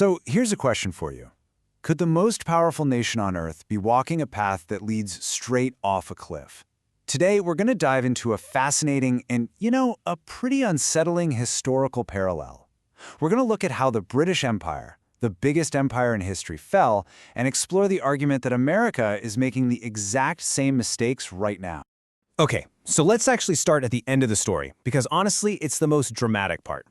So here's a question for you. Could the most powerful nation on Earth be walking a path that leads straight off a cliff? Today, we're going to dive into a fascinating and, a pretty unsettling historical parallel. We're going to look at how the British Empire, the biggest empire in history, fell, and explore the argument that America is making the exact same mistakes right now. Okay, so let's actually start at the end of the story, because honestly, it's the most dramatic part.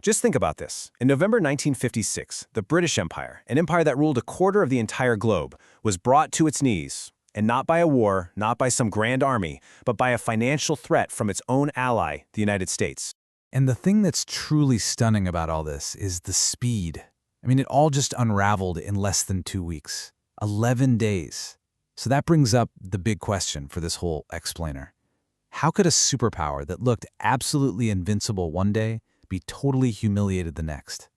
Just think about this. In November 1956, the British Empire, an empire that ruled a quarter of the entire globe, was brought to its knees, and not by a war, not by some grand army, but by a financial threat from its own ally, the United States. And the thing that's truly stunning about all this is the speed. I mean, it all just unraveled in less than 2 weeks. 11 days. So that brings up the big question for this whole explainer. How could a superpower that looked absolutely invincible one day be totally humiliated the next?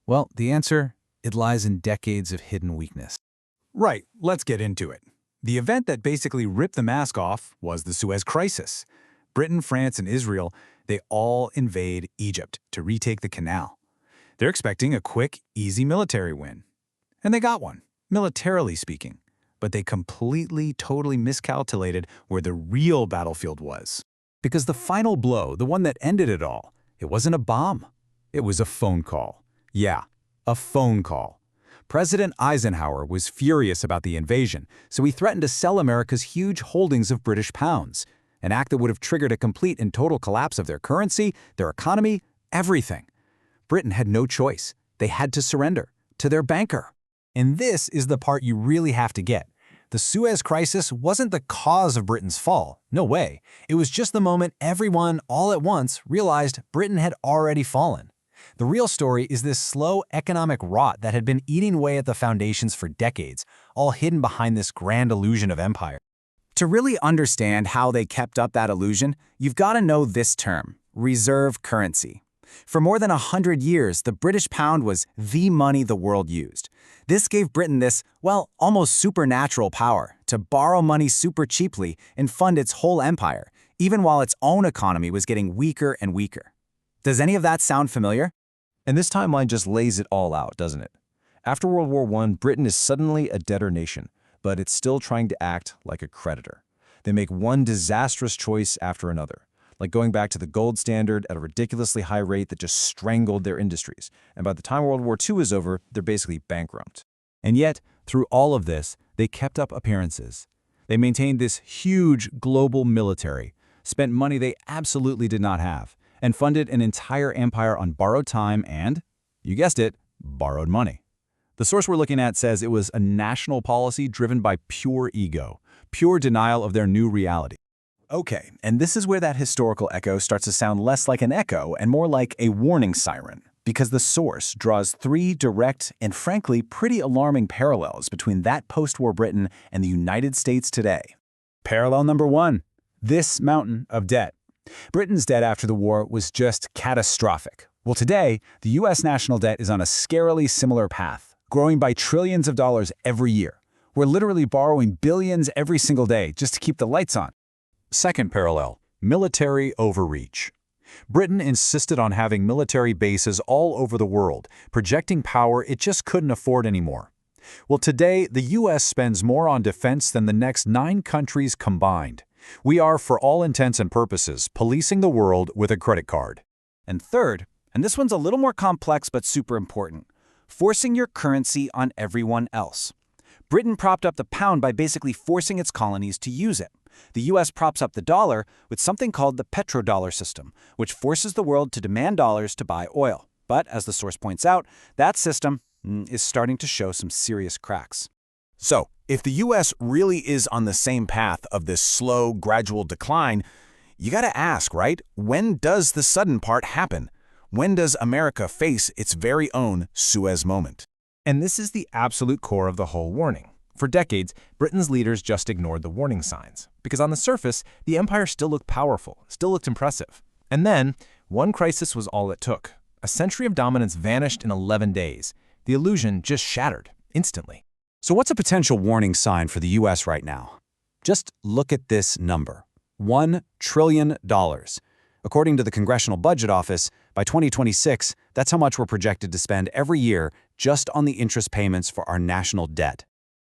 Well, the answer, it lies in decades of hidden weakness. Right, let's get into it. The event that basically ripped the mask off was the Suez Crisis. Britain, France, and Israel, they all invade Egypt to retake the canal. They're expecting a quick, easy military win. And they got one, militarily speaking. But they completely, totally miscalculated where the real battlefield was. Because the final blow, the one that ended it all, it wasn't a bomb. It was a phone call. Yeah, a phone call. President Eisenhower was furious about the invasion, so he threatened to sell America's huge holdings of British pounds, an act that would have triggered a complete and total collapse of their currency, their economy, everything. Britain had no choice. They had to surrender to their banker. And this is the part you really have to get. The Suez Crisis wasn't the cause of Britain's fall. No way. It was just the moment everyone, all at once, realized Britain had already fallen. The real story is this slow economic rot that had been eating away at the foundations for decades, all hidden behind this grand illusion of empire. To really understand how they kept up that illusion, you've got to know this term, reserve currency. For more than 100 years, the British pound was the money the world used. This gave Britain this, well, almost supernatural power to borrow money super cheaply and fund its whole empire, even while its own economy was getting weaker and weaker. Does any of that sound familiar? And this timeline just lays it all out, doesn't it? After World War I, Britain is suddenly a debtor nation, but it's still trying to act like a creditor. They make one disastrous choice after another, like going back to the gold standard at a ridiculously high rate that just strangled their industries. And by the time World War II is over, they're basically bankrupt. And yet, through all of this, they kept up appearances. They maintained this huge global military, spent money they absolutely did not have, and funded an entire empire on borrowed time and, you guessed it, borrowed money. The source we're looking at says it was a national policy driven by pure ego, pure denial of their new reality. Okay, and this is where that historical echo starts to sound less like an echo and more like a warning siren, because the source draws 3 direct and frankly pretty alarming parallels between that post-war Britain and the United States today. Parallel number 1, this mountain of debt. Britain's debt after the war was just catastrophic. Well, today, the U.S. national debt is on a scarily similar path, growing by trillions of dollars every year. We're literally borrowing billions every single day just to keep the lights on. Second parallel, military overreach. Britain insisted on having military bases all over the world, projecting power it just couldn't afford anymore. Well, today, the U.S. spends more on defense than the next 9 countries combined. We are, for all intents and purposes, policing the world with a credit card. And third, and this one's a little more complex but super important, forcing your currency on everyone else. Britain propped up the pound by basically forcing its colonies to use it. The U.S. props up the dollar with something called the petrodollar system, which forces the world to demand dollars to buy oil. But, as the source points out, that system is starting to show some serious cracks. So, if the U.S. really is on the same path of this slow, gradual decline, you gotta ask, right? When does the sudden part happen? When does America face its very own Suez moment? And this is the absolute core of the whole warning. For decades, Britain's leaders just ignored the warning signs, because on the surface, the empire still looked powerful, still looked impressive. And then, one crisis was all it took. A century of dominance vanished in 11 days. The illusion just shattered, instantly. So what's a potential warning sign for the U.S. right now? Just look at this number, $1 trillion. According to the Congressional Budget Office, by 2026, that's how much we're projected to spend every year just on the interest payments for our national debt.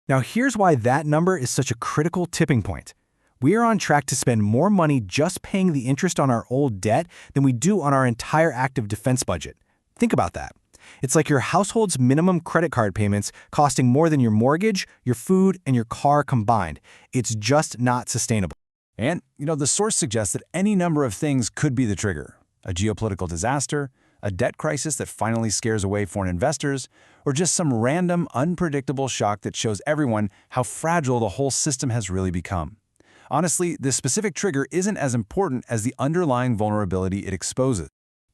Now here's why that number is such a critical tipping point. We are on track to spend more money just paying the interest on our old debt than we do on our entire active defense budget. Think about that. It's like your household's minimum credit card payments costing more than your mortgage, your food, and your car combined. It's just not sustainable. And, the source suggests that any number of things could be the trigger. A geopolitical disaster, a debt crisis that finally scares away foreign investors, or just some random, unpredictable shock that shows everyone how fragile the whole system has really become. Honestly, this specific trigger isn't as important as the underlying vulnerability it exposes.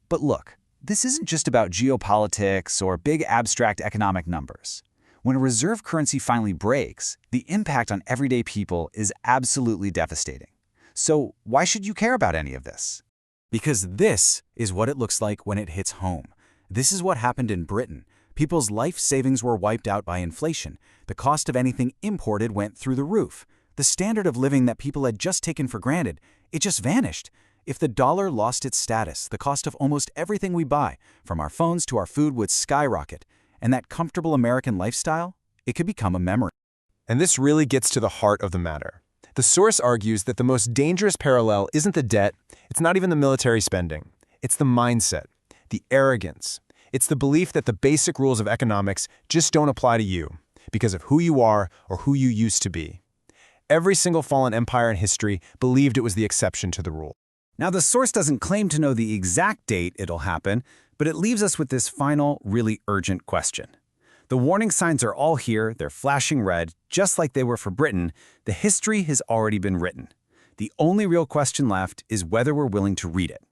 But look, this isn't just about geopolitics or big abstract economic numbers. When a reserve currency finally breaks, the impact on everyday people is absolutely devastating. So why should you care about any of this? Because this is what it looks like when it hits home. This is what happened in Britain. People's life savings were wiped out by inflation. The cost of anything imported went through the roof. The standard of living that people had just taken for granted, it just vanished. If the dollar lost its status, the cost of almost everything we buy, from our phones to our food, would skyrocket. And that comfortable American lifestyle, it could become a memory. And this really gets to the heart of the matter. The source argues that the most dangerous parallel isn't the debt, it's not even the military spending. It's the mindset, the arrogance. It's the belief that the basic rules of economics just don't apply to you because of who you are or who you used to be. Every single fallen empire in history believed it was the exception to the rule. Now, the source doesn't claim to know the exact date it'll happen, but it leaves us with this final, really urgent question. The warning signs are all here, they're flashing red, just like they were for Britain. The history has already been written. The only real question left is whether we're willing to read it.